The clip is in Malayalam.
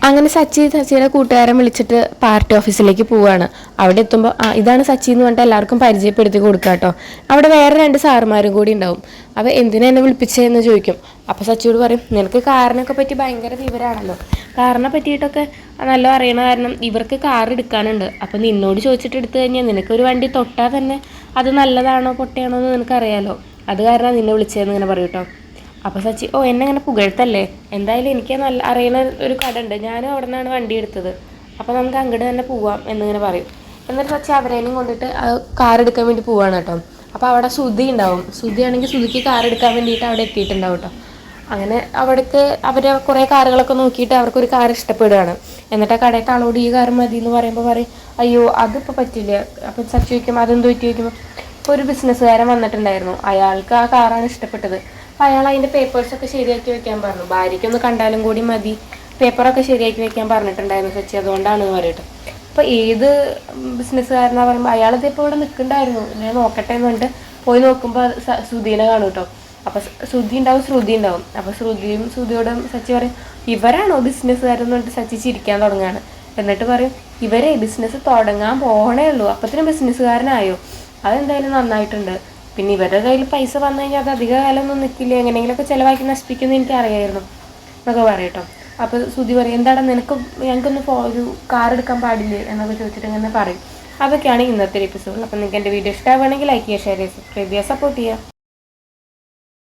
അങ്ങനെ സച്ചിയുടെ കൂട്ടുകാരൻ വിളിച്ചിട്ട് പാർട്ടി ഓഫീസിലേക്ക് പോവുകയാണ്. അവിടെ എത്തുമ്പോൾ ഇതാണ് സച്ചി എന്ന് പറഞ്ഞിട്ട് എല്ലാവർക്കും പരിചയപ്പെടുത്തി കൊടുക്കുക കേട്ടോ. അവിടെ വേറെ 2 സാറുമാരും കൂടി ഉണ്ടാവും. അപ്പോൾ എന്തിനാ എന്നെ വിളിപ്പിച്ചതെന്ന് ചോദിക്കും. അപ്പോൾ സച്ചിയോട് പറയും, നിനക്ക് കാറിനൊക്കെ പറ്റി ഭയങ്കര വിവരമാണല്ലോ, കാറിനെ പറ്റിയിട്ടൊക്കെ നല്ല അറിയണ കാരണം ഇവർക്ക് കാർ എടുക്കാനുണ്ട്. അപ്പോൾ നിന്നോട് ചോദിച്ചിട്ട് എടുത്തു കഴിഞ്ഞാൽ നിനക്കൊരു വണ്ടി തൊട്ടാൽ തന്നെ അത് നല്ലതാണോ പൊട്ടയാണോ എന്ന് നിനക്കറിയാലോ, അത് കാരണം നിന്നെ വിളിച്ചതെന്ന് ഇങ്ങനെ പറയും കേട്ടോ. അപ്പോൾ സച്ചി, എന്നെ അങ്ങനെ പുകഴ്ത്തല്ലേ, എന്തായാലും എനിക്ക് നല്ല അറിയുന്ന ഒരു കട ഉണ്ട്, ഞാനും അവിടെ നിന്നാണ് വണ്ടി എടുത്തത്, അപ്പോൾ നമുക്ക് അങ്ങോട്ട് തന്നെ പോവാം എന്നിങ്ങനെ പറയും. എന്നിട്ട് സച്ചി അവരേനും കൊണ്ടിട്ട് കാർ എടുക്കാൻ വേണ്ടി പോവാണ് കേട്ടോ. അപ്പോൾ അവിടെ ശ്രുതി ഉണ്ടാവും. ശ്രുതിയാണെങ്കിൽ ശ്രുതിക്ക് കാർ എടുക്കാൻ വേണ്ടിയിട്ട് അവിടെ എത്തിയിട്ടുണ്ടാവും കേട്ടോ. അങ്ങനെ അവിടേക്ക് അവർ കുറേ കാറുകളൊക്കെ നോക്കിയിട്ട് അവർക്കൊരു കാർ ഇഷ്ടപ്പെടുകയാണ്. എന്നിട്ട് ആ കടയുടെ ആളോട് ഈ കാർ മതി എന്ന് പറയുമ്പോൾ പറയും, അയ്യോ അതിപ്പോൾ പറ്റില്ല. അപ്പോൾ സച്ചി ചോദിക്കും, അതെന്ത് പറ്റി ചോദിക്കുമ്പോൾ, ഇപ്പോൾ ഒരു ബിസിനസ്സുകാരൻ വന്നിട്ടുണ്ടായിരുന്നു, അയാൾക്ക് ആ കാറാണ് ഇഷ്ടപ്പെട്ടത്, അപ്പോൾ അയാൾ അതിൻ്റെ പേപ്പേഴ്സൊക്കെ ശരിയാക്കി വെക്കാൻ പറഞ്ഞു, ഭാര്യയ്ക്കൊന്ന് കണ്ടാലും കൂടി മതി, പേപ്പറൊക്കെ ശരിയാക്കി വെക്കാൻ പറഞ്ഞിട്ടുണ്ടായിരുന്നു സച്ചി, അതുകൊണ്ടാണെന്ന് പറയട്ടെ. അപ്പോൾ ഏത് ബിസിനസ്സുകാരനാ പറയുമ്പോൾ അയാളത് ഇപ്പോൾ ഇവിടെ നിൽക്കുന്നുണ്ടായിരുന്നു, ഞാൻ നോക്കട്ടെ എന്ന് പറഞ്ഞിട്ട് പോയി നോക്കുമ്പോൾ ശ്രുതിനെ കാണും കേട്ടോ. അപ്പോൾ ശ്രുതി ഉണ്ടാവും. അപ്പോൾ ശ്രുതിയോടും സച്ചി പറയും, ഇവരാണോ ബിസിനസ്സുകാരെന്ന് പറഞ്ഞിട്ട് സച്ചി ചിരിക്കാൻ തുടങ്ങുകയാണ്. എന്നിട്ട് പറയും, ഇവരെ ബിസിനസ് തുടങ്ങാൻ പോകണേ ഉള്ളൂ, അപ്പത്തിനും ബിസിനസ്സുകാരനായോ, അതെന്തായാലും നന്നായിട്ടുണ്ട്, പിന്നെ ഇവരുടെ കയ്യിൽ പൈസ വന്നു കഴിഞ്ഞാൽ അത് അധിക കാലമൊന്നും നിൽക്കില്ല, എങ്ങനെയെങ്കിലുമൊക്കെ ചിലവാക്കി നശിപ്പിക്കുമെന്ന് എനിക്ക് അറിയായിരുന്നു എന്നൊക്കെ പറയട്ടോ. അപ്പോൾ ശ്രുതി പറയും, എന്താണ് ഞങ്ങൾക്കൊന്ന് ഒരു കാർ എടുക്കാൻ പാടില്ലേ എന്നൊക്കെ ചോദിച്ചിട്ട് ഇങ്ങനെ പറയും. അതൊക്കെയാണ് ഇന്നത്തെ എപ്പിസോഡ്. അപ്പോൾ നിങ്ങൾക്ക് എൻ്റെ വീഡിയോ ഇഷ്ടമാവുകയാണെങ്കിൽ ലൈക്ക് ചെയ്യുക, ഷെയർ ചെയ്യുക, സബ്സ്ക്രൈബ് ചെയ്യുക, സപ്പോർട്ട് ചെയ്യുക.